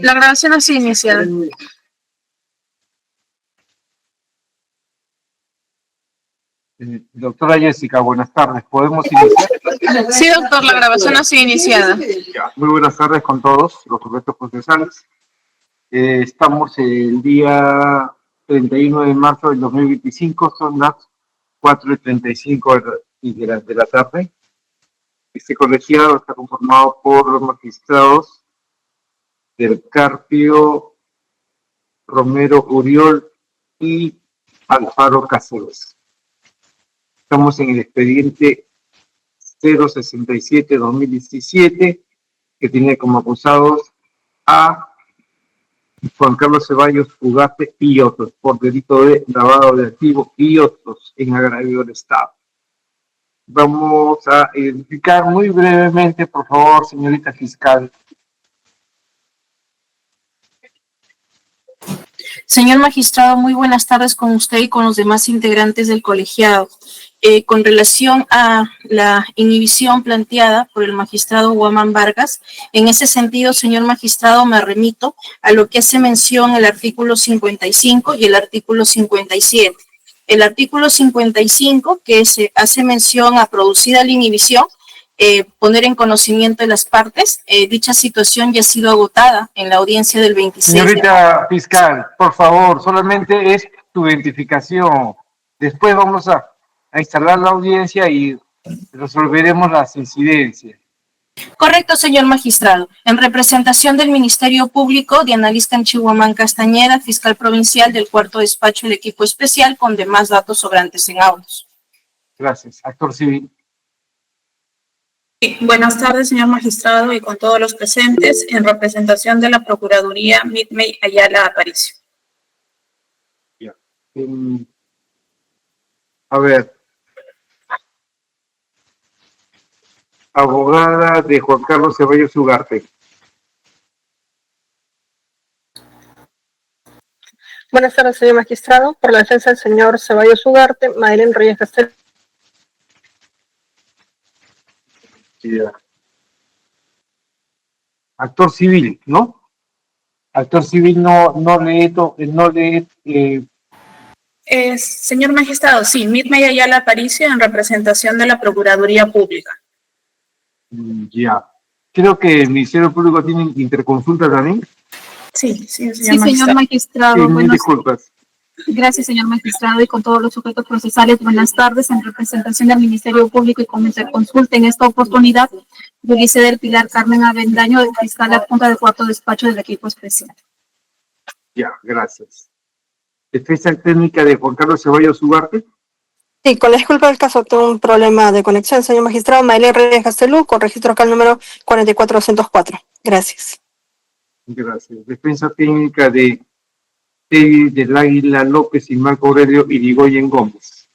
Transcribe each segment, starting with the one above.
La grabación ha sido iniciada. Doctora Jessica, buenas tardes. ¿Podemos iniciar? Sí, doctor, la grabación ha sido iniciada. Muy buenas tardes con todos los sujetos procesales. Estamos el día 31 de marzo del 2025, son las 4:35 de la tarde. Este colegiado está conformado por los magistrados del Carpio, Romero Uriol y Alfaro Cáceres. Estamos en el expediente 067-2017, que tiene como acusados a Juan Carlos Ceballos Ugarte y otros, por delito de lavado de activos y otros en agravio del Estado. Vamos a identificar muy brevemente, por favor, señorita fiscal. Señor magistrado, muy buenas tardes con usted y con los demás integrantes del colegiado. Con relación a la inhibición planteada por el magistrado Guamán Vargas, en ese sentido, señor magistrado, me remito a lo que hace mención el artículo 55 y el artículo 57. El artículo 55, que se hace mención a producida la inhibición, poner en conocimiento de las partes, dicha situación ya ha sido agotada en la audiencia del 26. Señorita fiscal, por favor, solamente es tu identificación. Después vamos a instalar la audiencia y resolveremos las incidencias. Correcto, señor magistrado. En representación del Ministerio Público, Diana Liz Canchihuamán Castañeda, fiscal provincial del cuarto despacho del equipo especial, con demás datos sobrantes en autos. Gracias. Actor civil. Buenas tardes, señor magistrado, y con todos los presentes, en representación de la Procuraduría Midmey Ayala Aparicio. Ya. A ver. Abogada de Juan Carlos Ceballos Ugarte. Buenas tardes, señor magistrado. Por la defensa del señor Ceballos Ugarte, Madeleine Reyes Castel. Ya. Actor civil, ¿no? Actor civil no lee. Señor magistrado, sí, Midmey Ayala Aparicio en representación de la Procuraduría Pública. Ya. Creo que el Ministerio Público tiene interconsulta también. Sí, señor señor magistrado. Disculpas. Gracias, señor magistrado, y con todos los sujetos procesales, buenas tardes. En representación del Ministerio Público y con interconsulta en esta oportunidad, Yulise del Pilar Carmen Avendaño, fiscal adjunta del cuarto despacho del equipo especial. Ya, gracias. Defensa técnica de Juan Carlos Ceballos Ugarte. Sí, con la disculpa del caso, tuve un problema de conexión, señor magistrado. Madeleine Reyes Castelú, con registro acá el número 44204. Gracias. Gracias. Defensa técnica de Teddy del Águila López y Marco Aurelio Irigoyen Gómez.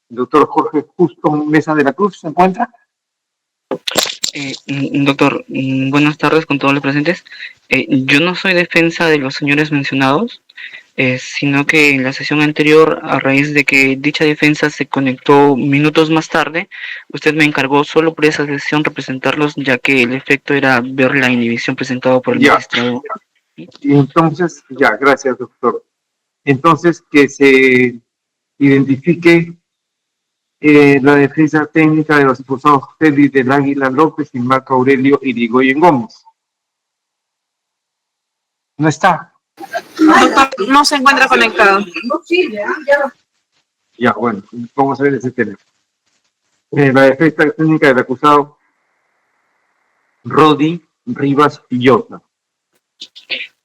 El doctor Jorge Justo Mesa de la Cruz, ¿se encuentra? Doctor, buenas tardes con todos los presentes. Yo no soy defensa de los señores mencionados, sino que en la sesión anterior, a raíz de que dicha defensa se conectó minutos más tarde, usted me encargó solo por esa sesión representarlos, ya que el efecto era ver la inhibición presentada por el magistrado. Y entonces, ya, gracias, doctor. Entonces, que se identifique la defensa técnica de los impulsados Teddy del Águila López y Marco Aurelio Irigoyen Gómez. No está. No se encuentra conectado. Ya, bueno, vamos a ver ese tema. La defensa técnica del acusado Rodi Rivas Pillota.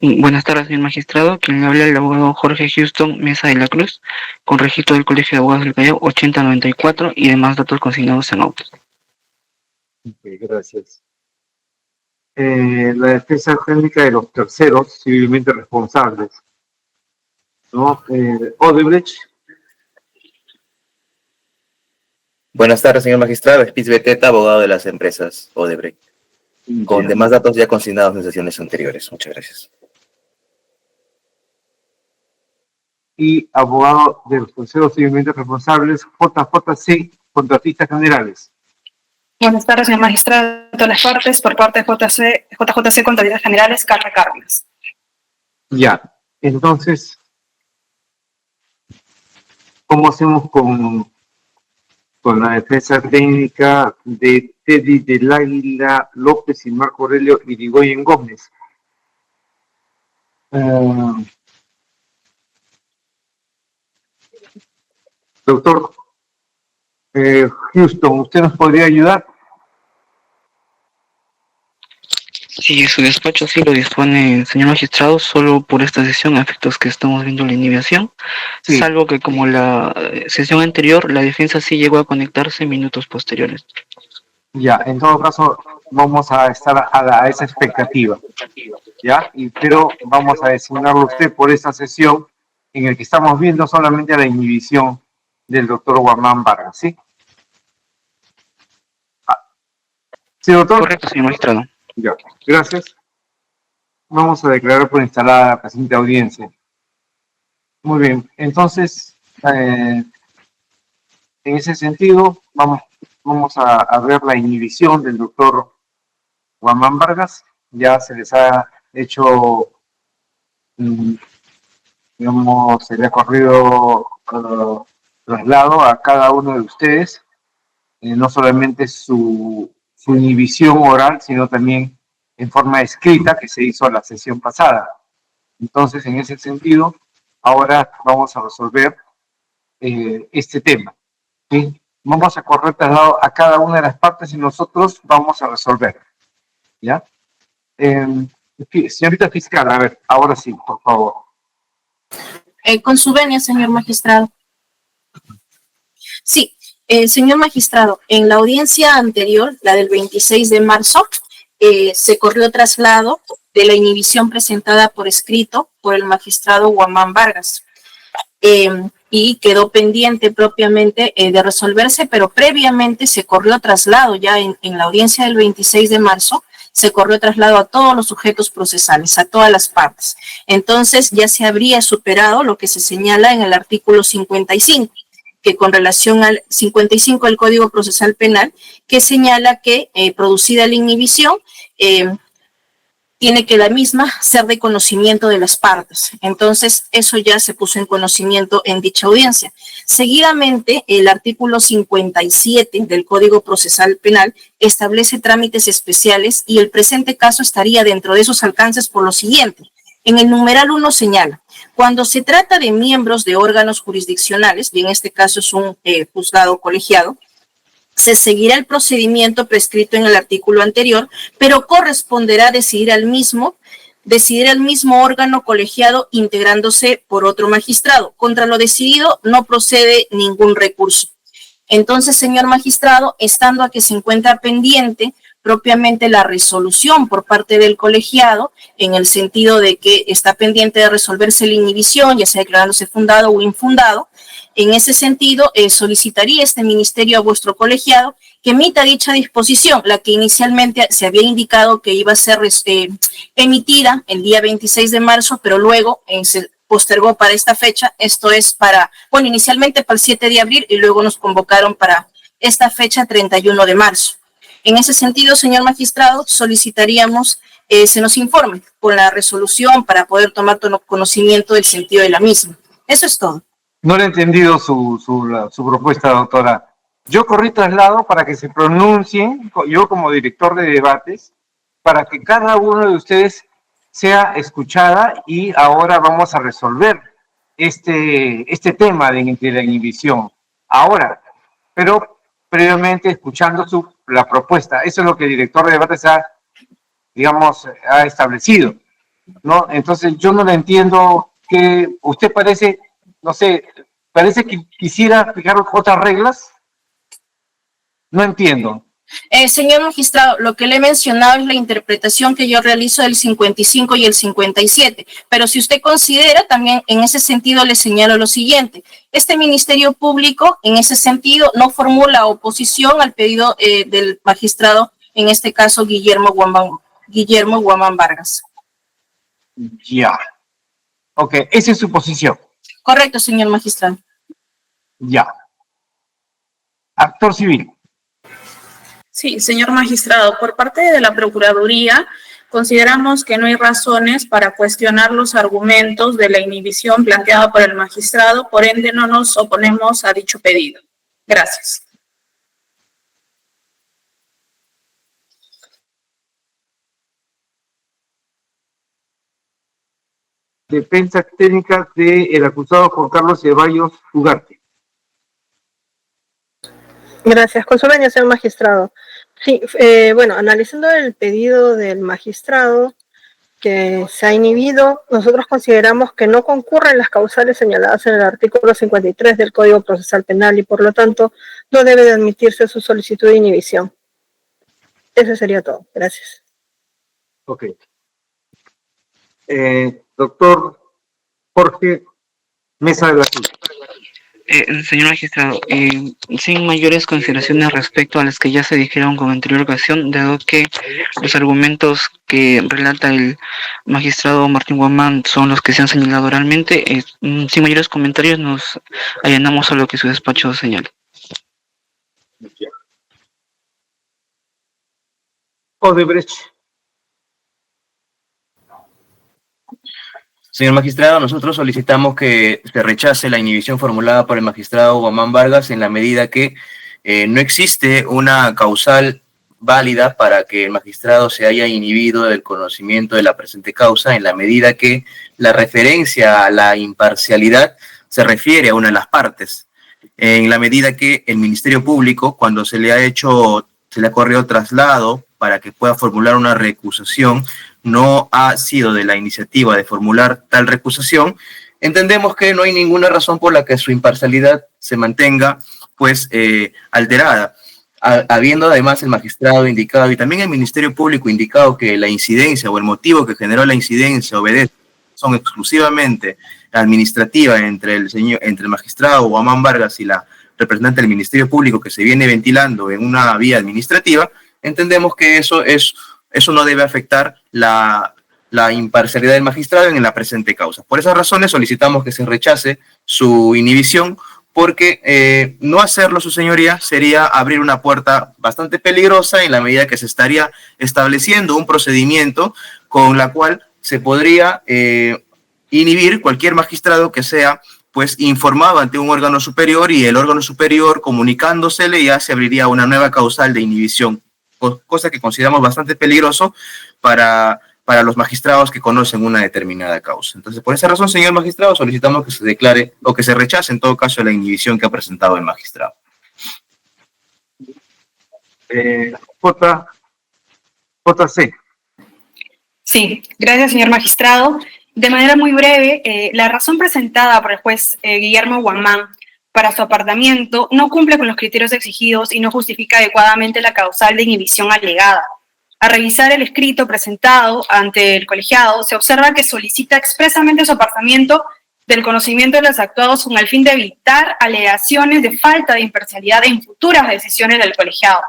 Buenas tardes, señor magistrado. Quien le habla el abogado Jorge Houston Mesa de la Cruz, con registro del Colegio de Abogados del Callao 8094 y demás datos consignados en autos. Okay, gracias. La defensa técnica de los terceros civilmente responsables, ¿no? Odebrecht. Buenas tardes, señor magistrado. Spiz Beteta, abogado de las empresas Odebrecht, con demás datos ya consignados en sesiones anteriores. Muchas gracias. Y abogado de los terceros civilmente responsables, JJC, contratistas generales. Buenas tardes, señor magistrado de todas las partes. Por parte de JJC Contabilidad Generales, Carla Cárdenas. Ya, entonces, ¿cómo hacemos con la defensa técnica de Teddy del Águila López y Marco Aurelio Irigoyen Gómez? Doctor Houston, ¿usted nos podría ayudar? Sí, su despacho sí lo dispone, señor magistrado, solo por esta sesión, a efectos que estamos viendo la inhibición, Sí. salvo que como la sesión anterior, la defensa sí llegó a conectarse minutos posteriores. Ya, en todo caso, vamos a estar a esa expectativa, ¿ya? Pero vamos a designarlo usted por esa sesión en el que estamos viendo solamente la inhibición del doctor Guamán Vargas, ¿sí? ¿Sí, doctor? Correcto, señor magistrado. Ya, gracias. Vamos a declarar por instalada la presente audiencia. Muy bien, entonces, en ese sentido, vamos a ver la inhibición del doctor Guamán Vargas. Ya se les ha hecho, digamos, se le ha corrido traslado a cada uno de ustedes, no solamente su inhibición oral, sino también en forma escrita que se hizo la sesión pasada. Entonces, en ese sentido, ahora vamos a resolver este tema, ¿sí? Vamos a correr traslado a cada una de las partes y nosotros vamos a resolver, ¿ya? Señorita fiscal, a ver, ahora sí, por favor. Con su venia, señor magistrado. Sí, señor magistrado, en la audiencia anterior, la del 26 de marzo, se corrió traslado de la inhibición presentada por escrito por el magistrado Guamán Vargas. Y quedó pendiente propiamente de resolverse, pero previamente se corrió traslado ya en la audiencia del 26 de marzo, se corrió traslado a todos los sujetos procesales, a todas las partes. Entonces ya se habría superado lo que se señala en el artículo 55, que con relación al 55 del Código Procesal Penal, que señala que producida la inhibición, tiene que la misma ser de conocimiento de las partes. Entonces, eso ya se puso en conocimiento en dicha audiencia. Seguidamente, el artículo 57 del Código Procesal Penal establece trámites especiales y el presente caso estaría dentro de esos alcances por lo siguiente. En el numeral 1 señala, cuando se trata de miembros de órganos jurisdiccionales, y en este caso es un juzgado colegiado, se seguirá el procedimiento prescrito en el artículo anterior, pero corresponderá decidir al mismo órgano colegiado integrándose por otro magistrado. Contra lo decidido no procede ningún recurso. Entonces, señor magistrado, estando a que se encuentra pendiente propiamente la resolución por parte del colegiado, en el sentido de que está pendiente de resolverse la inhibición, ya sea declarándose fundado o infundado, en ese sentido, solicitaría este ministerio a vuestro colegiado que emita dicha disposición, la que inicialmente se había indicado que iba a ser emitida el día 26 de marzo, pero luego se postergó para esta fecha. Esto es inicialmente para el 7 de abril y luego nos convocaron para esta fecha 31 de marzo. En ese sentido, señor magistrado, solicitaríamos se nos informe con la resolución para poder tomar conocimiento del sentido de la misma. Eso es todo. No le he entendido su propuesta, doctora. Yo corrí traslado para que se pronuncien, yo como director de debates, para que cada uno de ustedes sea escuchada y ahora vamos a resolver este tema de la inhibición. Ahora, pero previamente escuchando la propuesta. Eso es lo que el director de debates ha establecido, ¿no? Entonces yo no le entiendo que usted parece, no sé, parece que quisiera fijar otras reglas. No entiendo. Señor magistrado, lo que le he mencionado es la interpretación que yo realizo del 55 y el 57, pero si usted considera, también en ese sentido le señalo lo siguiente. Este Ministerio Público, en ese sentido, no formula oposición al pedido del magistrado, en este caso Guillermo Guamán Vargas. Ya. Ok, esa es su posición. Correcto, señor magistrado. Ya. Actor civil. Sí, señor magistrado, por parte de la Procuraduría, consideramos que no hay razones para cuestionar los argumentos de la inhibición planteada por el magistrado, por ende no nos oponemos a dicho pedido. Gracias. Defensa técnica del acusado Juan Carlos Ceballos Ugarte. Gracias. Con su venia, señor magistrado. Sí, bueno, analizando el pedido del magistrado que se ha inhibido, nosotros consideramos que no concurren las causales señaladas en el artículo 53 del Código Procesal Penal y por lo tanto no debe de admitirse su solicitud de inhibición. Eso sería todo. Gracias. Ok. Doctor Jorge Mesa de la Cruz. Señor magistrado, sin mayores consideraciones respecto a las que ya se dijeron con anterior ocasión, dado que los argumentos que relata el magistrado Martín Guamán son los que se han señalado oralmente, sin mayores comentarios nos allanamos a lo que su despacho señala. Odebrecht. Señor magistrado, nosotros solicitamos que se rechace la inhibición formulada por el magistrado Guamán Vargas en la medida que no existe una causal válida para que el magistrado se haya inhibido del conocimiento de la presente causa, en la medida que la referencia a la imparcialidad se refiere a una de las partes, en la medida que el Ministerio Público, cuando se le ha corrido traslado para que pueda formular una recusación, no ha sido de la iniciativa de formular tal recusación, entendemos que no hay ninguna razón por la que su imparcialidad se mantenga pues alterada. Habiendo además el magistrado indicado y también el Ministerio Público indicado que la incidencia o el motivo que generó la incidencia obedece son exclusivamente administrativa entre el magistrado Guamán Vargas y la representante del Ministerio Público que se viene ventilando en una vía administrativa, entendemos que eso no debe afectar la imparcialidad del magistrado en la presente causa. Por esas razones solicitamos que se rechace su inhibición, porque no hacerlo, su señoría, sería abrir una puerta bastante peligrosa en la medida que se estaría estableciendo un procedimiento con la cual se podría inhibir cualquier magistrado que sea pues informado ante un órgano superior y el órgano superior comunicándosele ya se abriría una nueva causal de inhibición, cosa que consideramos bastante peligroso para los magistrados que conocen una determinada causa. Entonces, por esa razón, señor magistrado, solicitamos que se declare o que se rechace en todo caso la inhibición que ha presentado el magistrado. JC. Sí, gracias, señor magistrado. De manera muy breve, la razón presentada por el juez Guillermo Guamán para su apartamiento no cumple con los criterios exigidos y no justifica adecuadamente la causal de inhibición alegada. Al revisar el escrito presentado ante el colegiado, se observa que solicita expresamente su apartamiento del conocimiento de los actuados con el fin de evitar alegaciones de falta de imparcialidad en futuras decisiones del colegiado.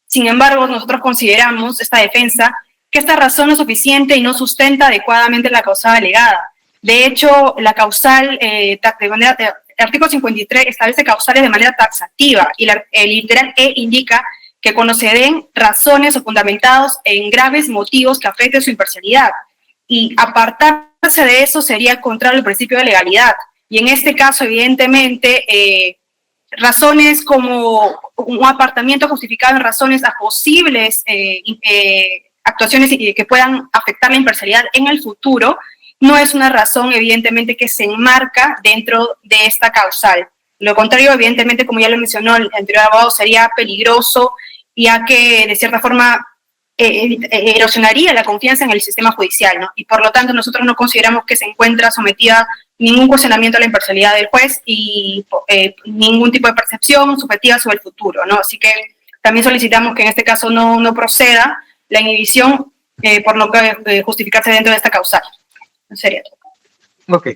Sin embargo, nosotros consideramos esta defensa que esta razón no es suficiente y no sustenta adecuadamente la causal alegada. De hecho, la causal, el artículo 53 establece causales de manera taxativa y el literal E indica que cuando se den razones o fundamentados en graves motivos que afecten su imparcialidad. Y apartarse de eso sería contrario al principio de legalidad. Y en este caso, evidentemente, razones como un apartamiento justificado en razones a posibles actuaciones que puedan afectar la imparcialidad en el futuro, no es una razón, evidentemente, que se enmarca dentro de esta causal. Lo contrario, evidentemente, como ya lo mencionó el anterior abogado, sería peligroso, ya que, de cierta forma, erosionaría la confianza en el sistema judicial, ¿no? Y, por lo tanto, nosotros no consideramos que se encuentra sometida ningún cuestionamiento a la imparcialidad del juez y ningún tipo de percepción subjetiva sobre el futuro, ¿no? Así que también solicitamos que en este caso no proceda la inhibición por no justificarse dentro de esta causal. En serio. Ok.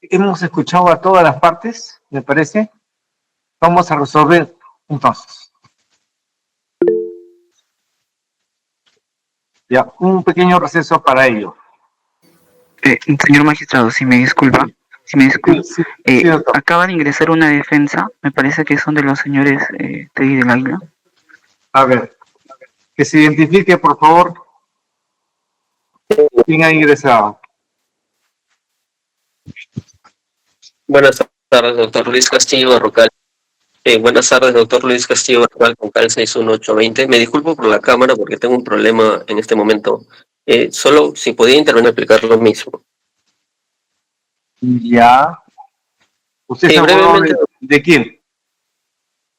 Hemos escuchado a todas las partes, me parece. Vamos a resolver entonces. Ya, un pequeño receso para ello. Señor magistrado, si me disculpa, Sí, doctor. acaba de ingresar una defensa, me parece que son de los señores Tegui del Águila. A ver, que se identifique, por favor, quién ha ingresado. Buenas tardes, doctor Luis Castillo Barrocal. Buenas tardes, doctor Luis Castillo Barrocal, con CAL 61820. Me disculpo por la cámara porque tengo un problema en este momento. Solo si podía intervenir a explicar lo mismo. Ya. ¿Usted es abogado de quién?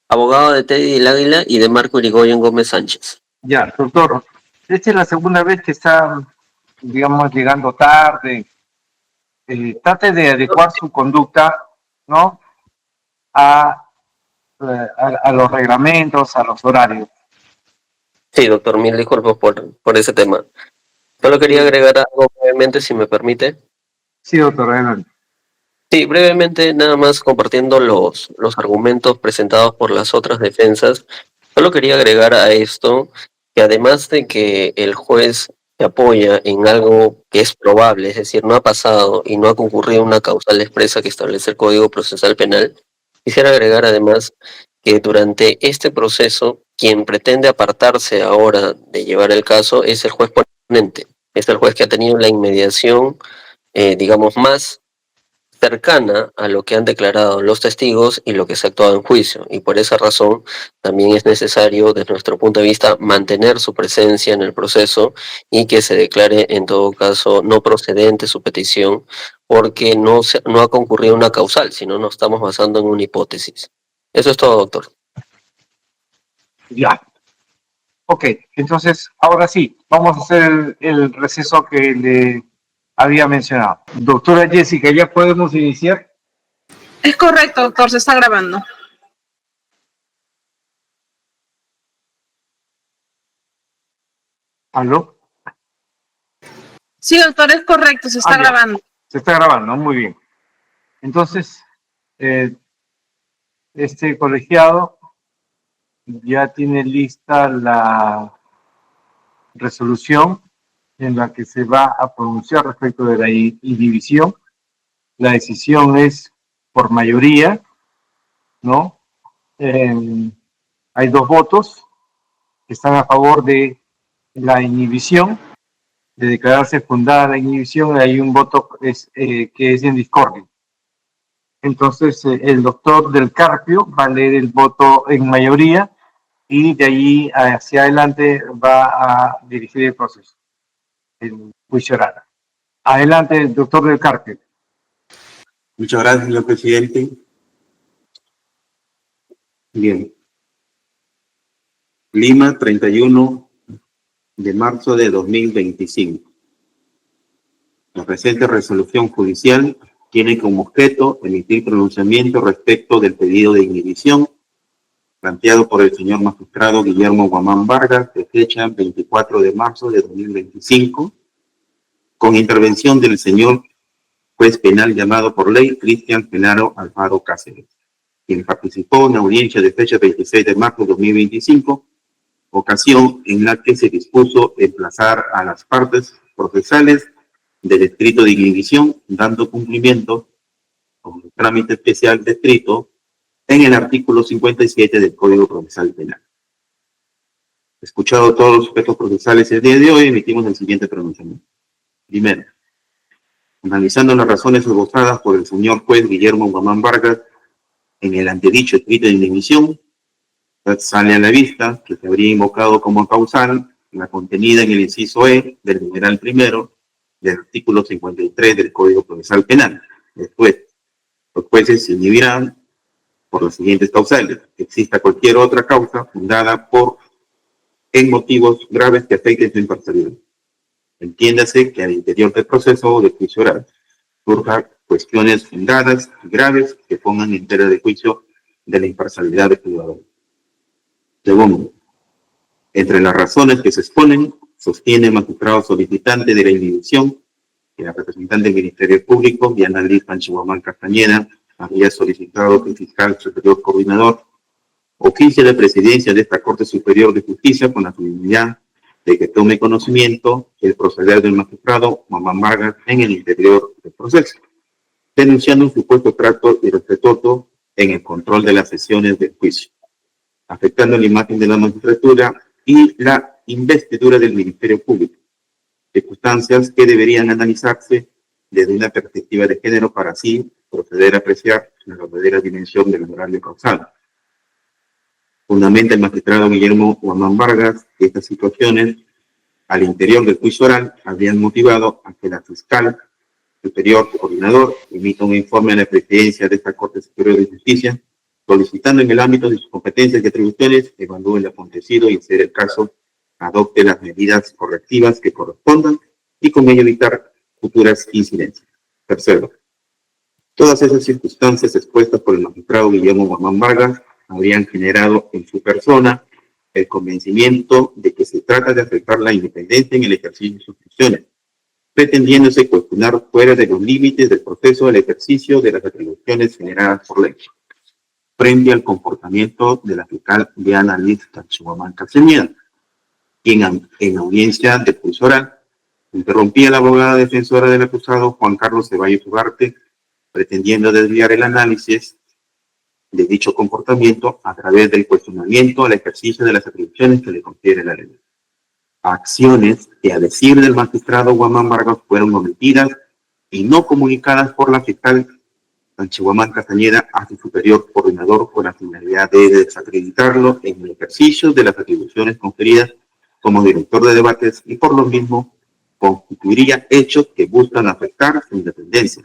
Abogado de Teddy del Águila y de Marco Irigoyen Gómez Sánchez. Ya, doctor. Esta es la segunda vez que está, digamos, llegando tarde. Trate de adecuar su conducta, ¿no? A los reglamentos, a los horarios. Sí, doctor, mil disculpas por ese tema. Solo quería agregar algo brevemente, si me permite. Sí, doctor, adelante. Sí, brevemente, nada más compartiendo los argumentos presentados por las otras defensas. Solo quería agregar a esto que además de que el juez se apoya en algo que es probable, es decir, no ha pasado y no ha concurrido una causal expresa que establece el Código Procesal Penal, quisiera agregar además que durante este proceso, quien pretende apartarse ahora de llevar el caso es el juez ponente, es el juez que ha tenido la inmediación, digamos, más cercana a lo que han declarado los testigos y lo que se ha actuado en juicio. Y por esa razón también es necesario, desde nuestro punto de vista, mantener su presencia en el proceso y que se declare en todo caso no procedente su petición, porque no ha concurrido una causal, sino nos estamos basando en una hipótesis. Eso es todo, doctor. Ya. Ok, entonces, ahora sí, vamos a hacer el receso que le había mencionado. Doctora Jessica, ¿ya podemos iniciar? Es correcto, doctor, se está grabando. ¿Aló? Sí, doctor, es correcto, se está grabando. Se está grabando, muy bien. Entonces, este colegiado ya tiene lista la resolución en la que se va a pronunciar respecto de la inhibición. La decisión es por mayoría, ¿no? Hay 2 votos que están a favor de la inhibición, de declararse fundada la inhibición, y hay un voto que es en discordia. Entonces, el doctor del Carpio va a leer el voto en mayoría y de ahí hacia adelante va a dirigir el proceso, el juicio oral. Adelante, doctor del Carpio. Muchas gracias, señor presidente. Bien. Lima, 31 de marzo de 2025. La presente resolución judicial tiene como objeto emitir pronunciamiento respecto del pedido de inhibición planteado por el señor magistrado Guillermo Guamán Vargas de fecha 24 de marzo de 2025, con intervención del señor juez penal llamado por ley Cristian Genaro Alfaro Cáceres, quien participó en la audiencia de fecha 26 de marzo de 2025, ocasión en la que se dispuso emplazar a las partes procesales del escrito de inhibición, dando cumplimiento con el trámite especial descrito en el artículo 57 del Código Procesal Penal. Escuchado todos los sujetos procesales el día de hoy, emitimos el siguiente pronunciamiento. Primero, analizando las razones esbozadas por el señor juez Guillermo Guamán Vargas en el antedicho escrito de inhibición, sale a la vista que se habría invocado como causal la contenida en el inciso E del numeral primero del artículo 53 del Código Procesal Penal. Después, los jueces se inhibirán por las siguientes causales: que exista cualquier otra causa fundada en motivos graves que afecten su imparcialidad. Entiéndase que al interior del proceso de juicio oral surjan cuestiones fundadas y graves que pongan en tela de juicio de la imparcialidad del juzgador. Segundo, entre las razones que se exponen, sostiene el magistrado solicitante de la inhibición que la representante del Ministerio Público, Diana Liz Panchihuamán Castañeda, había solicitado que el fiscal superior coordinador oficie la presidencia de esta Corte Superior de Justicia con la finalidad de que tome conocimiento el proceder del magistrado Guamán Vargas en el interior del proceso, denunciando un supuesto trato irrespetuoso en el control de las sesiones del juicio. afectando la imagen de la magistratura y la investidura del Ministerio Público, circunstancias que deberían analizarse desde una perspectiva de género para así proceder a apreciar la verdadera dimensión del honorable causal. Fundamenta el magistrado Guillermo Guamán Vargas que estas situaciones al interior del juicio oral habrían motivado a que la fiscal superior coordinador emita un informe a la presidencia de esta Corte Superior de Justicia solicitando en el ámbito de sus competencias y atribuciones evalúe el acontecido y, en ser el caso, adopte las medidas correctivas que correspondan y con ello evitar futuras incidencias. Tercero, todas esas circunstancias expuestas por el magistrado Guillermo Guamán Vargas habrían generado en su persona el convencimiento de que se trata de afectar la independencia en el ejercicio de sus funciones, pretendiéndose cuestionar fuera de los límites del proceso del ejercicio de las atribuciones generadas por ley. Frente al comportamiento de la fiscal Diana Liz Tanchihuamán Castañeda, quien en audiencia de juicio oral interrumpía a la abogada defensora del acusado Juan Carlos Ceballos Ugarte, pretendiendo desviar el análisis de dicho comportamiento a través del cuestionamiento al ejercicio de las atribuciones que le confiere la ley. Acciones que, a decir del magistrado Guamán Vargas, fueron omitidas y no comunicadas por la fiscal Tanchihuamán Castañeda a su superior coordinador con la finalidad de desacreditarlo en el ejercicio de las atribuciones conferidas como director de debates y por lo mismo constituiría hechos que buscan afectar su independencia,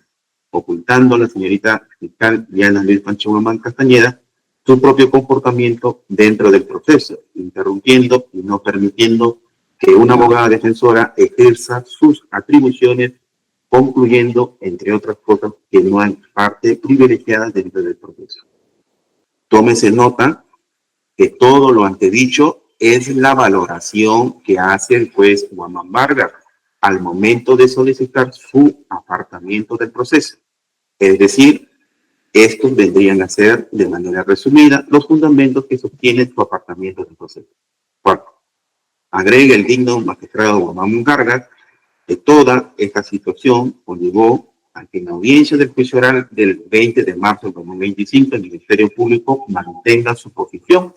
ocultando a la señorita fiscal Diana Liz Tanchihuamán Castañeda su propio comportamiento dentro del proceso, interrumpiendo y no permitiendo que una abogada defensora ejerza sus atribuciones, concluyendo, entre otras cosas, que no hay parte privilegiada dentro del proceso. Tómese nota que todo lo antedicho es la valoración que hace el juez Guamán Vargas al momento de solicitar su apartamiento del proceso. Es decir, estos vendrían a ser, de manera resumida, los fundamentos que sostienen su apartamiento del proceso. Cuarto, agrega el digno magistrado Guamán Vargas que toda esta situación conllevó a que en la audiencia del juicio oral del 20 de marzo de 2025 el Ministerio Público mantenga su posición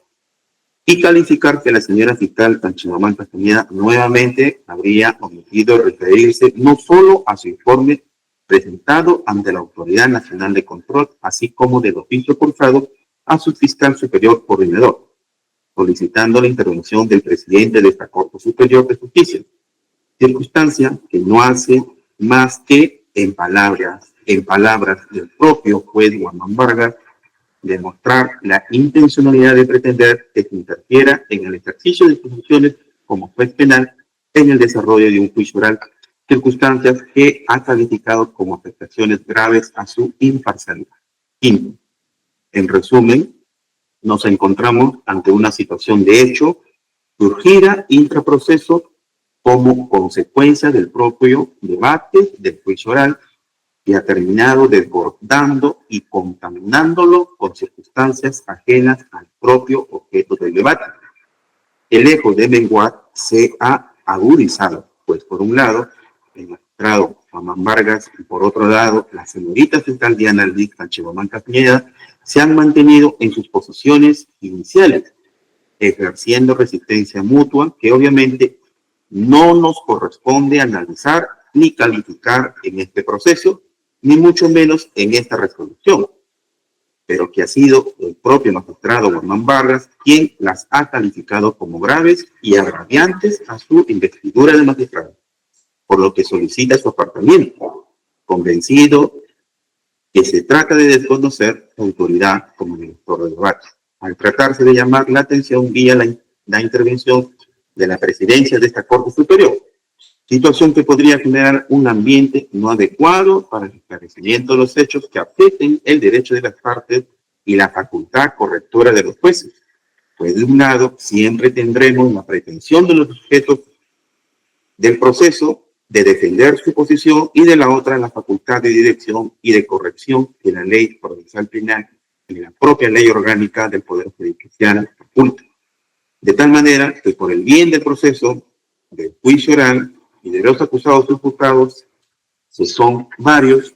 y calificar que la señora fiscal Tanchihuamán Castañeda nuevamente habría omitido referirse no solo a su informe presentado ante la Autoridad Nacional de Control, así como del oficio cursado a su fiscal superior coordinador, solicitando la intervención del presidente de esta Corte Superior de Justicia, circunstancia que no hace más que, en palabras del propio juez Guamán Vargas, demostrar la intencionalidad de pretender que se interfiera en el ejercicio de sus funciones como juez penal en el desarrollo de un juicio oral, circunstancias que ha calificado como afectaciones graves a su imparcialidad. Quinto, en resumen, nos encontramos ante una situación de hecho surgida intraproceso como consecuencia del propio debate del juicio oral que ha terminado desbordando y contaminándolo con circunstancias ajenas al propio objeto del debate. El lejos de menguar se ha agudizado, pues por un lado, el magistrado Guamán Vargas y por otro lado, la señorita fiscal Diana Liz Tanchihuamán Castañeda se han mantenido en sus posiciones iniciales, ejerciendo resistencia mutua que obviamente no nos corresponde analizar ni calificar en este proceso, ni mucho menos en esta resolución, pero que ha sido el propio magistrado Guamán Vargas quien las ha calificado como graves y agraviantes a su investidura de magistrado, por lo que solicita su apartamiento, convencido que se trata de desconocer su autoridad como director de debate, al tratarse de llamar la atención vía la intervención de la presidencia de esta Corte Superior, situación que podría generar un ambiente no adecuado para el esclarecimiento de los hechos que afecten el derecho de las partes y la facultad correctora de los jueces. Pues de un lado siempre tendremos la pretensión de los sujetos del proceso de defender su posición y de la otra la facultad de dirección y de corrección que la ley procesal penal y la propia ley orgánica del Poder Judicial faculta. De tal manera que por el bien del proceso del juicio oral y de los acusados o imputados, si son varios,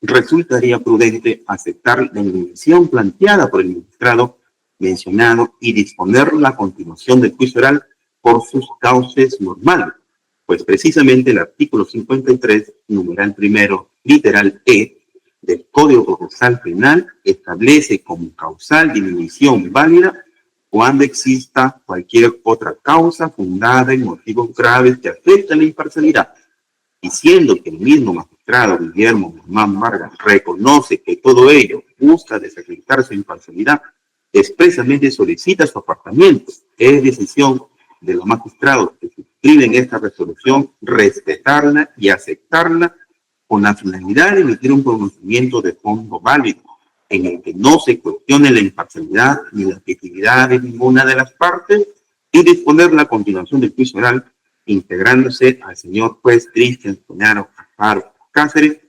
resultaría prudente aceptar la inhibición planteada por el magistrado mencionado y disponer la continuación del juicio oral por sus cauces normales, pues precisamente el artículo 53, numeral primero, literal E, del Código Procesal Penal establece como causal de inhibición válida cuando exista cualquier otra causa fundada en motivos graves que afecten la imparcialidad, y siendo que el mismo magistrado Guillermo Guzmán Vargas reconoce que todo ello busca desacreditar su imparcialidad, expresamente solicita su apartamiento. Es decisión de los magistrados que suscriben esta resolución respetarla y aceptarla con la finalidad de emitir un pronunciamiento de fondo válido en el que no se cuestione la imparcialidad ni la objetividad de ninguna de las partes y disponer la continuación del juicio oral integrándose al señor juez Cristian Soñaro Alfaro Cáceres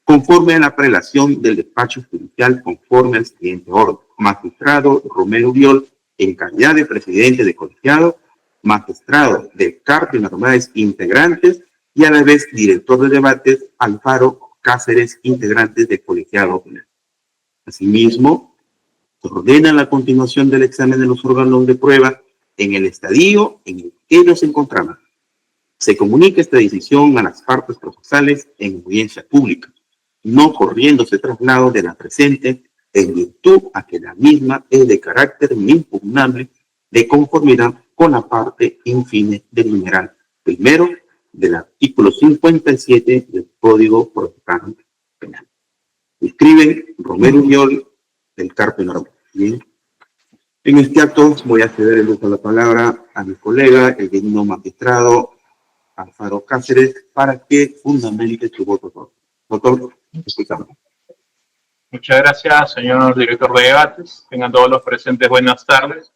conforme a la prelación del despacho judicial conforme al siguiente orden. Magistrado Romero Viol, en calidad de presidente de colegiado, magistrado del CARP y normales integrantes y a la vez director de debates Alfaro Cáceres, integrantes del colegiado. Asimismo, se ordena la continuación del examen de los órganos de prueba en el estadio en el que nos encontramos. Se comunica esta decisión a las partes procesales en audiencia pública, no corriéndose traslado de la presente en virtud a que la misma es de carácter impugnable de conformidad con la parte infine del numeral primero del artículo 57 del Código Procesal Penal. Escriben Romero Viol, del CARP Normal. Bien. En este acto voy a ceder el uso de la palabra a mi colega, el digno magistrado Alfaro Cáceres, para que fundamente su voto. Doctor, escuchamos. Muchas gracias, señor director de debates. Tengan todos los presentes buenas tardes.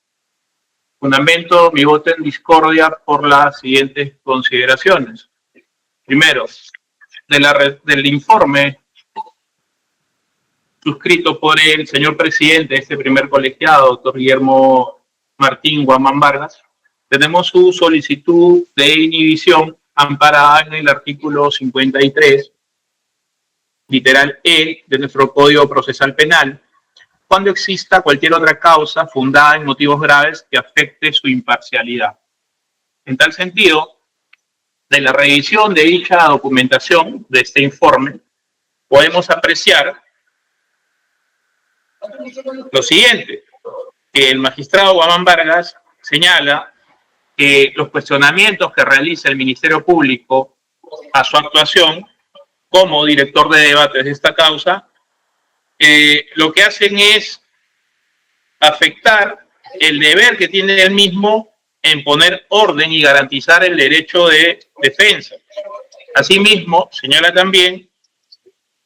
Fundamento mi voto en discordia por las siguientes consideraciones. Primero, del informe suscrito por el señor presidente de este primer colegiado, doctor Guillermo Martín Guamán Vargas, tenemos su solicitud de inhibición amparada en el artículo 53, literal E, de nuestro Código Procesal Penal, cuando exista cualquier otra causa fundada en motivos graves que afecte su imparcialidad. En tal sentido, de la revisión de dicha documentación, de este informe, podemos apreciar lo siguiente, que el magistrado Guamán Vargas señala que los cuestionamientos que realiza el Ministerio Público a su actuación como director de debates de esta causa, lo que hacen es afectar el deber que tiene el mismo en poner orden y garantizar el derecho de defensa. Asimismo, señala también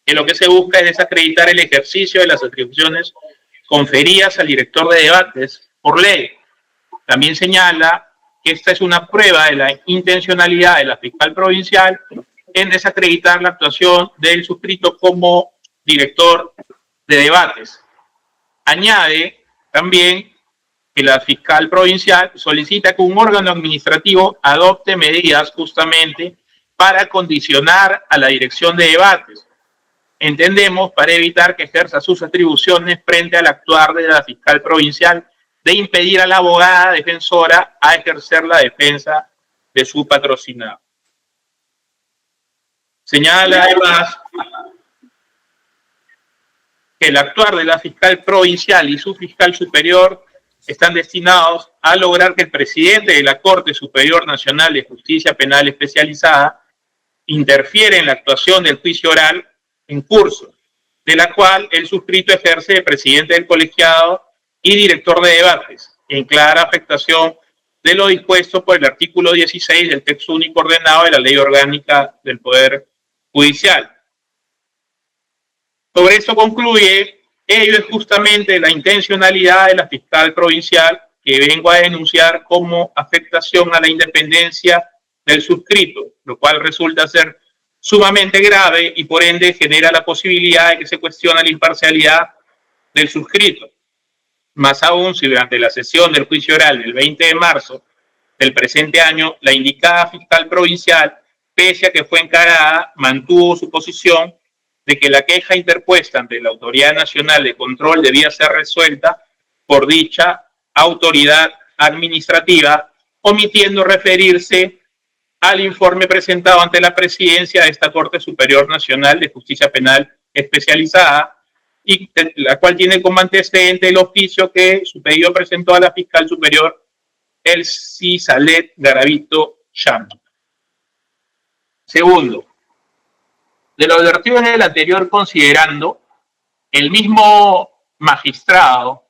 que lo que se busca es desacreditar el ejercicio de las atribuciones conferidas al director de debates por ley. También señala que esta es una prueba de la intencionalidad de la fiscal provincial en desacreditar la actuación del suscrito como director de debates. Añade también que la fiscal provincial solicita que un órgano administrativo adopte medidas justamente para condicionar a la dirección de debates. Entendemos para evitar que ejerza sus atribuciones frente al actuar de la fiscal provincial de impedir a la abogada defensora a ejercer la defensa de su patrocinado. Señala además que el actuar de la fiscal provincial y su fiscal superior están destinados a lograr que el presidente de la Corte Superior Nacional de Justicia Penal Especializada interfiere en la actuación del juicio oral en curso, de la cual el suscrito ejerce de presidente del colegiado y director de debates, en clara afectación de lo dispuesto por el artículo 16 del texto único ordenado de la Ley Orgánica del Poder Judicial. Sobre esto concluye, ello es justamente la intencionalidad de la fiscal provincial que vengo a denunciar como afectación a la independencia del suscrito, lo cual resulta ser sumamente grave y por ende genera la posibilidad de que se cuestione la imparcialidad del suscrito. Más aún si durante la sesión del juicio oral del 20 de marzo del presente año, la indicada fiscal provincial, pese a que fue encarada, mantuvo su posición de que la queja interpuesta ante la Autoridad Nacional de Control debía ser resuelta por dicha autoridad administrativa, omitiendo referirse al informe presentado ante la presidencia de esta Corte Superior Nacional de Justicia Penal Especializada, y la cual tiene como antecedente el oficio que su pedido presentó a la fiscal superior Elsie Salet Garavito Cham. Segundo, de lo advertido en el anterior, considerando el mismo magistrado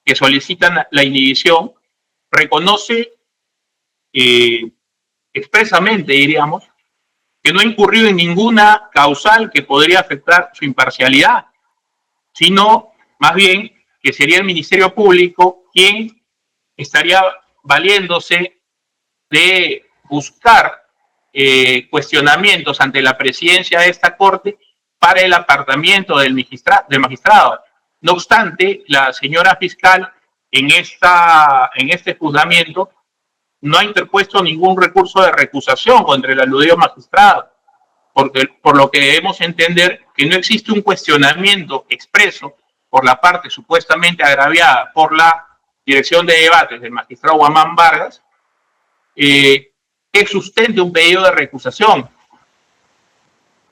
que solicita la inhibición reconoce expresamente, diríamos, que no ha incurrido en ninguna causal que podría afectar su imparcialidad, sino más bien que sería el Ministerio Público quien estaría valiéndose de buscar cuestionamientos ante la presidencia de esta Corte para el apartamiento del magistrado. No obstante, la señora fiscal en este juzgamiento no ha interpuesto ningún recurso de recusación contra el aludido magistrado, por lo que debemos entender que no existe un cuestionamiento expreso por la parte supuestamente agraviada por la Dirección de Debates del magistrado Guamán Vargas, que sustente un pedido de recusación.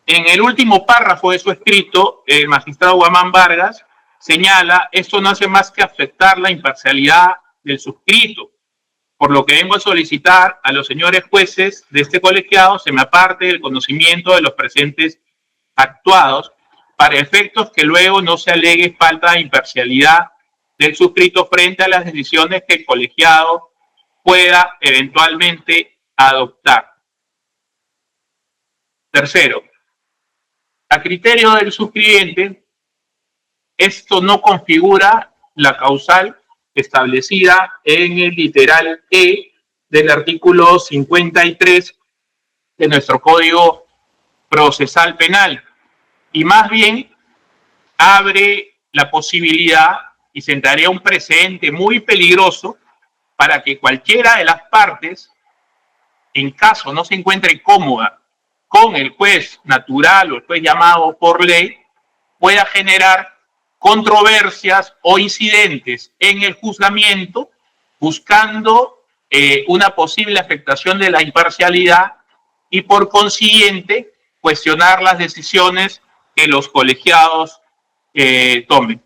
En el último párrafo de su escrito, el magistrado Guamán Vargas señala: esto no hace más que afectar la imparcialidad del suscrito, por lo que vengo a solicitar a los señores jueces de este colegiado se me aparte del conocimiento de los presentes actuados, para efectos que luego no se alegue falta de imparcialidad del suscrito frente a las decisiones que el colegiado pueda eventualmente adoptar. Tercero, a criterio del suscribiente, esto no configura la causal establecida en el literal E del artículo 53 de nuestro Código Procesal Penal, y más bien abre la posibilidad y sentaría un precedente muy peligroso para que cualquiera de las partes, en caso no se encuentre cómoda con el juez natural o el juez llamado por ley, pueda generar controversias o incidentes en el juzgamiento buscando una posible afectación de la imparcialidad y por consiguiente cuestionar las decisiones que los colegiados tomen.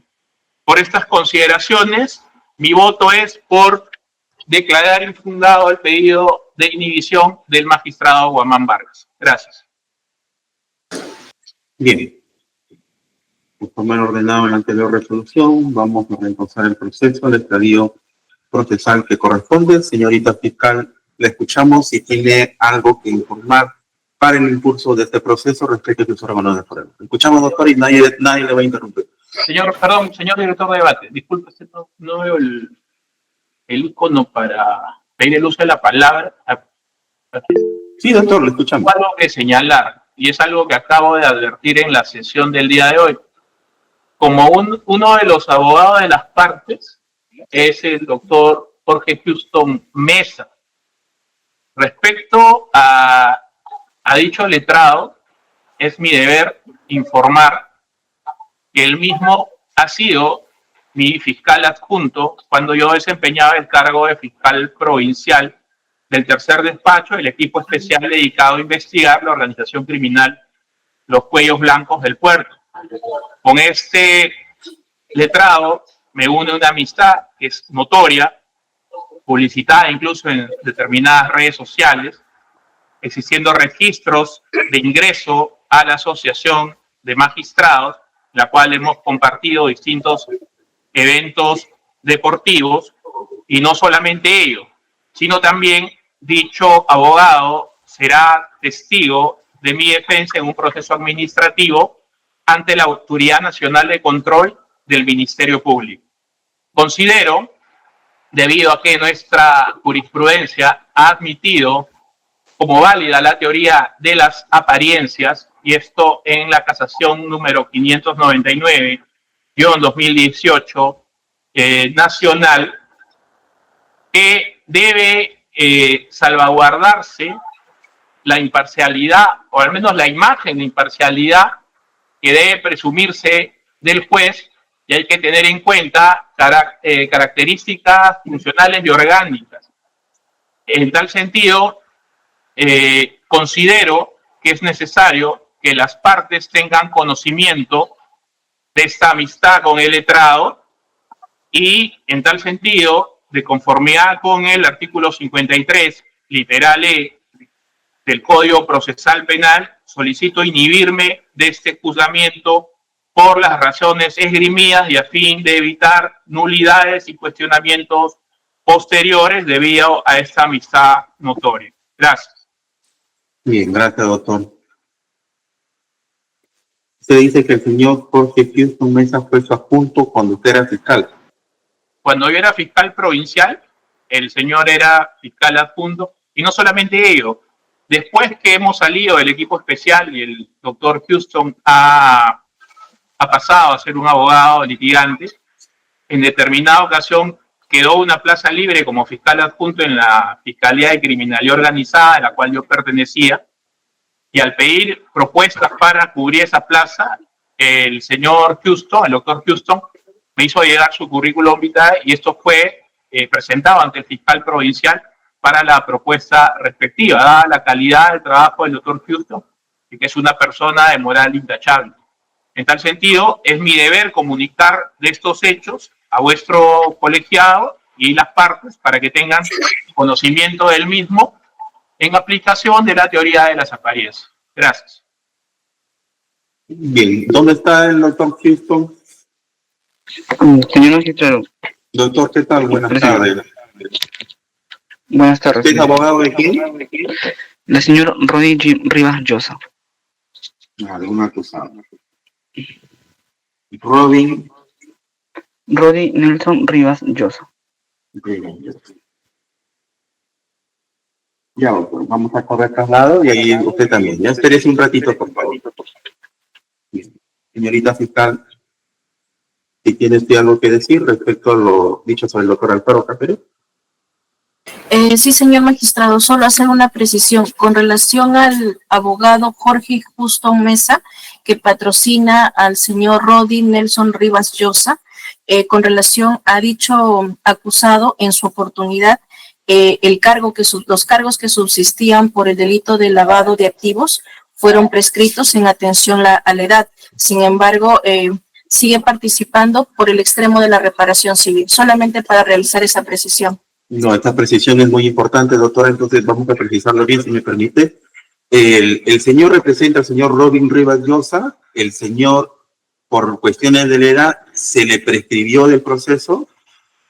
Por estas consideraciones, mi voto es por declarar infundado el pedido de inhibición del magistrado Guamán Vargas. Gracias. Bien. Conforme lo ordenado en la anterior resolución, vamos a reemplazar el proceso del estadio procesal que corresponde. Señorita fiscal, le escuchamos si tiene algo que informar para el impulso de este proceso respecto a sus órganos de prueba. Escuchamos, doctor, y nadie le va a interrumpir. Señor director de debate, disculpe, no veo el icono para pedir el uso de la palabra. Sí, doctor, le escuchamos. Algo que señalar, y es algo que acabo de advertir en la sesión del día de hoy. Como uno de los abogados de las partes es el doctor Jorge Houston Mesa. Respecto a dicho letrado, es mi deber informar que él mismo ha sido mi fiscal adjunto cuando yo desempeñaba el cargo de fiscal provincial del tercer despacho del equipo especial dedicado a investigar la organización criminal Los Cuellos Blancos del Puerto. Con este letrado me une una amistad que es notoria, publicitada incluso en determinadas redes sociales, existiendo registros de ingreso a la Asociación de Magistrados, la cual hemos compartido distintos eventos deportivos, y no solamente ello, sino también dicho abogado será testigo de mi defensa en un proceso administrativo ante la Autoridad Nacional de Control del Ministerio Público. Considero, debido a que nuestra jurisprudencia ha admitido como válida la teoría de las apariencias, y esto en la casación número 599-2018 nacional, que debe salvaguardarse la imparcialidad, o al menos la imagen de imparcialidad que debe presumirse del juez y hay que tener en cuenta características funcionales y orgánicas. En tal sentido, considero que es necesario que las partes tengan conocimiento de esta amistad con el letrado y, en tal sentido, de conformidad con el artículo 53, literal E, del Código Procesal Penal, solicito inhibirme de este juzgamiento por las razones esgrimidas y a fin de evitar nulidades y cuestionamientos posteriores debido a esta amistad notoria. Gracias. Bien, gracias, doctor. Usted dice que el señor Jorge Houston Mesa fue su adjunto cuando usted era fiscal. Cuando yo era fiscal provincial, el señor era fiscal adjunto, y no solamente ello. Después que hemos salido del equipo especial y el doctor Houston ha pasado a ser un abogado litigante, en determinada ocasión quedó una plaza libre como fiscal adjunto en la Fiscalía de Criminalidad Organizada, a la cual yo pertenecía, y al pedir propuestas para cubrir esa plaza, el señor Houston, el doctor Houston, me hizo llegar su currículum vitae y esto fue presentado ante el fiscal provincial para la propuesta respectiva, dada la calidad del trabajo del doctor Houston, y que es una persona de moral intachable. En tal sentido, es mi deber comunicar de estos hechos a vuestro colegiado y las partes para que tengan conocimiento del mismo en aplicación de la teoría de las apariencias. Gracias. Bien, ¿dónde está el doctor Houston? Señor magistrado. Doctor, ¿qué tal? Buenas tardes. Buenas tardes. ¿Usted es abogado de quién? La señora Rodi Rivas Llosa. De un acusado. Rodi Nelson Rivas Llosa. Ya, doctor, vamos a correr traslado y ahí usted también. Ya espérese un ratito, por favor. Bien. Señorita fiscal, si tiene usted algo que decir respecto a lo dicho sobre el doctor Alfaro Cáceres. Sí, señor magistrado, solo hacer una precisión con relación al abogado Jorge Houston Mesa, que patrocina al señor Rodi Nelson Rivas Llosa, con relación a dicho acusado en su oportunidad, los cargos que subsistían por el delito de lavado de activos fueron prescritos en atención a la edad. Sin embargo, sigue participando por el extremo de la reparación civil, solamente para realizar esa precisión. No, esta precisión es muy importante, doctora, entonces vamos a precisarlo bien, si me permite. El señor representa al señor Robin Rivas Llosa, el señor, por cuestiones de la edad, se le prescribió del proceso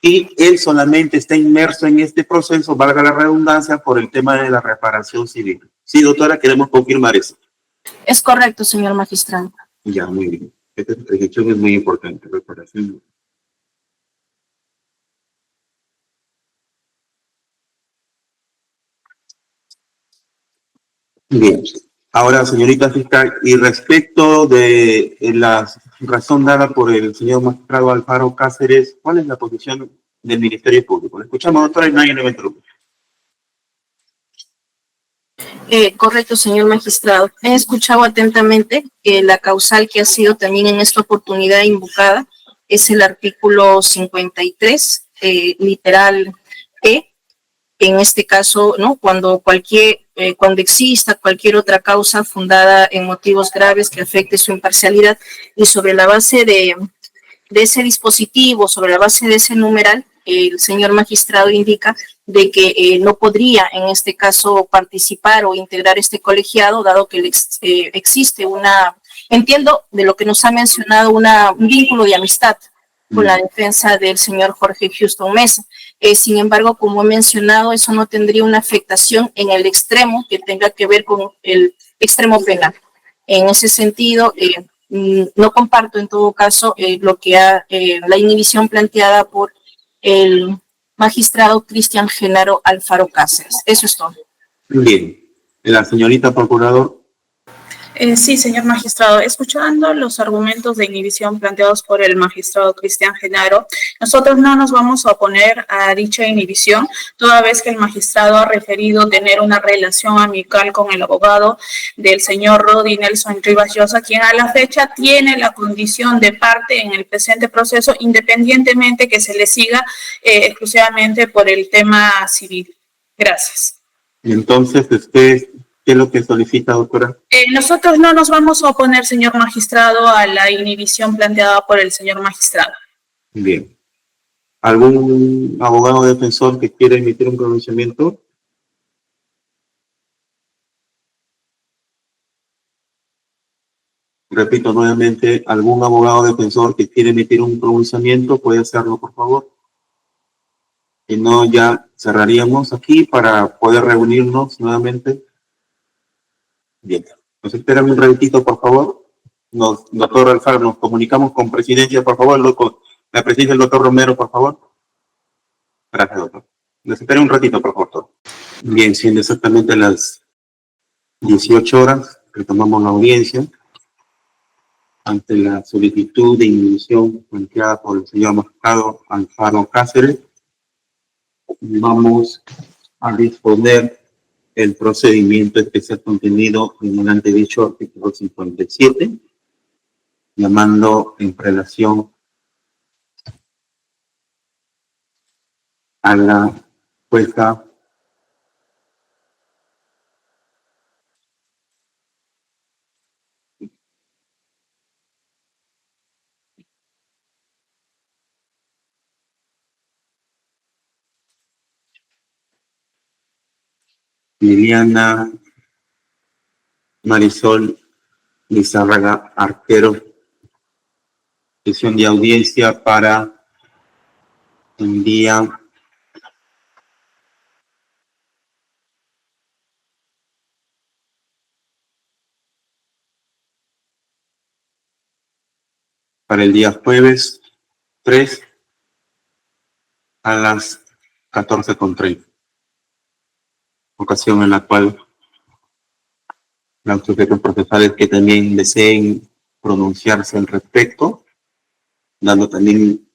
y él solamente está inmerso en este proceso, valga la redundancia, por el tema de la reparación civil. Sí, doctora, queremos confirmar eso. Es correcto, señor magistrado. Ya, muy bien. Esta precisión es muy importante, reparación. Bien. Ahora, señorita fiscal, y respecto de la razón dada por el señor magistrado Alfaro Cáceres, ¿cuál es la posición del Ministerio Público? Le escuchamos, doctora, y nadie le va a interrumpir. Correcto, señor magistrado. He escuchado atentamente que la causal que ha sido también en esta oportunidad invocada es el artículo 53, literal E. En este caso, ¿no? Cuando exista cualquier otra causa fundada en motivos graves que afecte su imparcialidad, y sobre la base de ese dispositivo, sobre la base de ese numeral, el señor magistrado indica de que no podría en este caso participar o integrar este colegiado, dado que existe entiendo de lo que nos ha mencionado, un vínculo de amistad con la defensa del señor Jorge Houston Mesa. Sin embargo, como he mencionado, eso no tendría una afectación en el extremo que tenga que ver con el extremo penal. En ese sentido, no comparto en todo caso la inhibición planteada por el magistrado Cristian Genaro Alfaro Cáceres. Eso es todo. Bien. La señorita procurador. Sí, señor magistrado. Escuchando los argumentos de inhibición planteados por el magistrado Cristian Genaro, nosotros no nos vamos a oponer a dicha inhibición, toda vez que el magistrado ha referido tener una relación amical con el abogado del señor Rodi Nelson Rivas Llosa, quien a la fecha tiene la condición de parte en el presente proceso, independientemente que se le siga exclusivamente por el tema civil. Gracias. Entonces, ¿qué es lo que solicita, doctora? Nosotros no nos vamos a oponer, señor magistrado, a la inhibición planteada por el señor magistrado. Bien. ¿Algún abogado defensor que quiera emitir un pronunciamiento? Repito nuevamente, ¿algún abogado defensor que quiera emitir un pronunciamiento puede hacerlo, por favor? Si no, ya cerraríamos aquí para poder reunirnos nuevamente. Bien. Nos esperan un ratito, por favor. Doctor Alfaro, nos comunicamos con presidencia, por favor. La presidencia del doctor Romero, por favor. Gracias, doctor. Nos espera un ratito, por favor, doctor. Bien, siendo exactamente las 18 horas, retomamos la audiencia ante la solicitud de inhibición planteada por el señor magistrado Alfaro Cáceres. Vamos a disponer el procedimiento especial contenido en el antedicho artículo 57, llamando en relación a la jueza Liliana Marisol Lizárraga Arquero, sesión de audiencia para el día jueves 3 a las 14:30. Ocasión en la cual los sujetos procesales que también deseen pronunciarse al respecto, dando también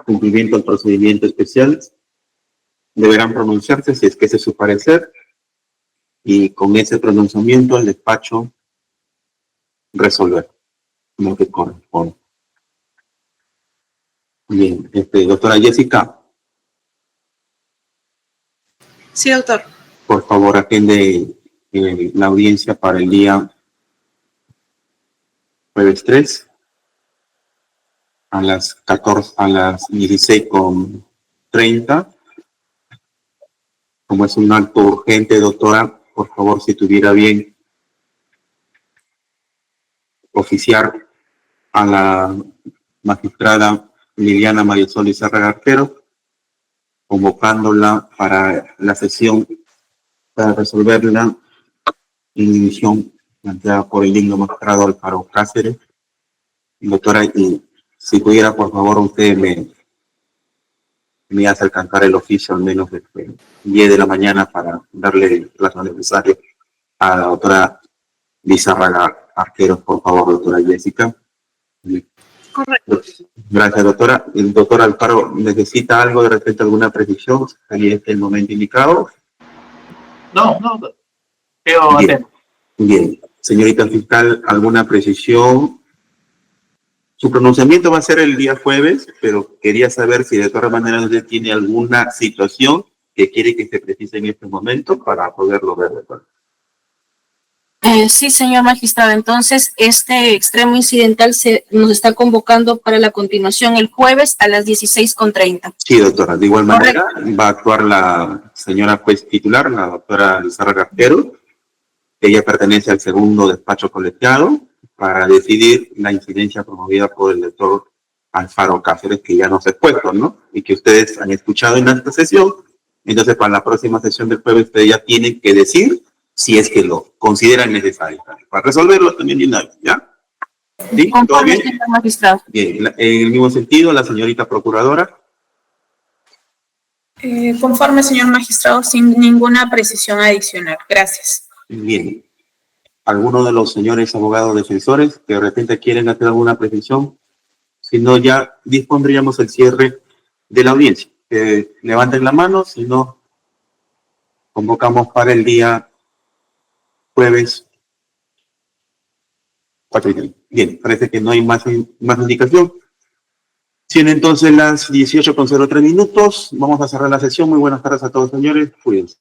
cumplimiento al procedimiento especial, deberán pronunciarse si es que ese es su parecer, y con ese pronunciamiento el despacho resolver lo que corresponde. Bien, doctora Jessica. Sí, doctor. Por favor, atiende la audiencia para el día jueves 3 a las 16:30. Como es un acto urgente, doctora, por favor, si tuviera bien oficiar a la magistrada Liliana Marisol Lizárraga Arquero, convocándola para la sesión para resolver la inhibición planteada por el digno magistrado Alfaro Cáceres. Doctora, y si pudiera, por favor, usted me hace alcanzar el oficio al menos de 10 de la mañana para darle el plazo necesario a la doctora Lizárraga Arquero, por favor, doctora Jessica. Correcto. Gracias, doctora. ¿El doctor Alfaro necesita algo de respecto a alguna precisión? ¿Sería este el momento indicado? No, quedo atento. Bien. Señorita fiscal, ¿alguna precisión? Su pronunciamiento va a ser el día jueves, pero quería saber si de todas maneras usted tiene alguna situación que quiere que se precise en este momento para poderlo ver, doctor. Sí, señor magistrado. Entonces, este extremo incidental nos está convocando para la continuación el jueves a las 16:30. Sí, doctora. De igual manera, va a actuar la señora juez titular, la doctora Lizárraga Arquero. Ella pertenece al segundo despacho colegiado para decidir la incidencia promovida por el doctor Alfaro Cáceres, que ya nos ha expuesto, ¿no? Y que ustedes han escuchado en esta sesión. Entonces, para la próxima sesión del jueves, ustedes ya tienen que decir si es que lo consideran necesario. Para resolverlo también de una vez, ¿ya? ¿Sí? ¿Todo bien? Magistrado. Bien, en el mismo sentido, la señorita procuradora. Conforme, señor magistrado, sin ninguna precisión adicional. Gracias. Bien. alguno de los señores abogados defensores que de repente quieren hacer alguna precisión. Si no, ya dispondríamos el cierre de la audiencia. Levanten la mano, si no, convocamos para el día jueves 4:30. Bien, parece que no hay más indicación. Siendo entonces las 18:03 minutos, vamos a cerrar la sesión. Muy buenas tardes a todos, señores. Cuídense.